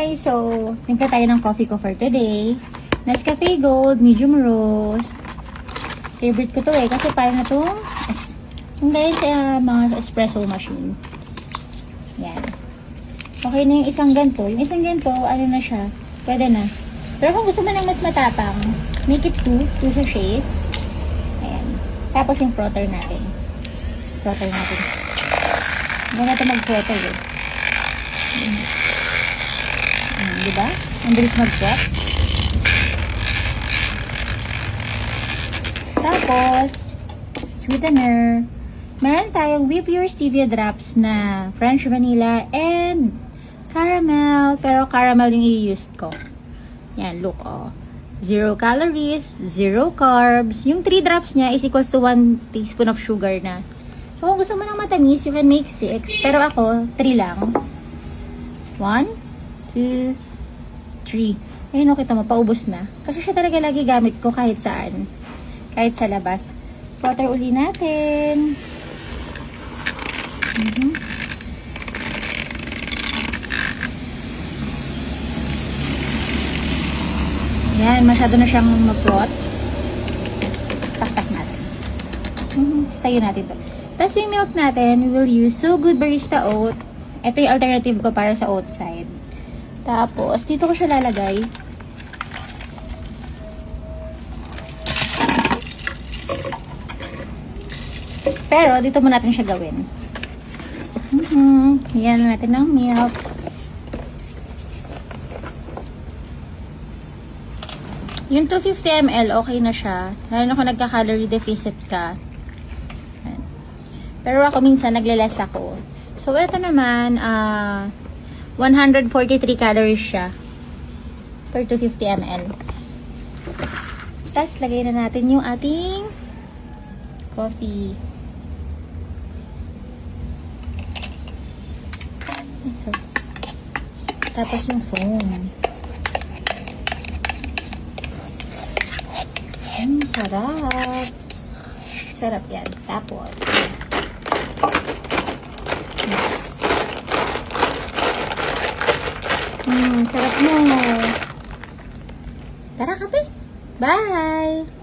Hi! So, timpla tayo ng coffee ko for today. Nescafe Gold, medium roast. Favorite ko to kasi parang na itong dahil sa mga espresso machine. Yan. Okay na yung isang ganito. Yung isang ganito, ano na siya, pwede na. Pero kung gusto mo ng mas matapang, make it 2 sachets. Ayan. Tapos yung frother natin. Hindi natin mag-frother diba? Ang bilis mag-frot. Tapos, sweetener. Meron tayong Whip Your Stevia Drops na French Vanilla and Caramel. Pero caramel yung i-use ko. Yan, look, 0 calories, 0 carbs. Yung 3 drops niya is equals to 1 teaspoon of sugar na. So, kung gusto mo ng matamis, you can make 6. Pero ako, 3 lang. 1, 2, 3. Ayun, kita mo, paubos na. Kasi siya talaga lagi gamit ko kahit saan. Kahit sa labas. Frother uli natin. Yan, masyado na siyang ma-frot. Taktak natin. Tayo natin to. Tapos yung milk natin, we will use So Good Barista Oat. Ito yung alternative ko para sa oat side. Tapos, dito ko siya lalagay. Pero, dito mo natin siya gawin. Yan na natin ng milk. Yung 250 ml, okay na siya. Lalo na kung nagka-calorie deficit ka. Yan. Pero ako minsan, nagle-less ako. So, ito naman, 143 calories siya per 250 ml. Tapos, lagay na natin yung ating coffee. So, tapos yung foam. Sarap. Sarap yan. Tapos, sarap mo. Tara, kape. Bye!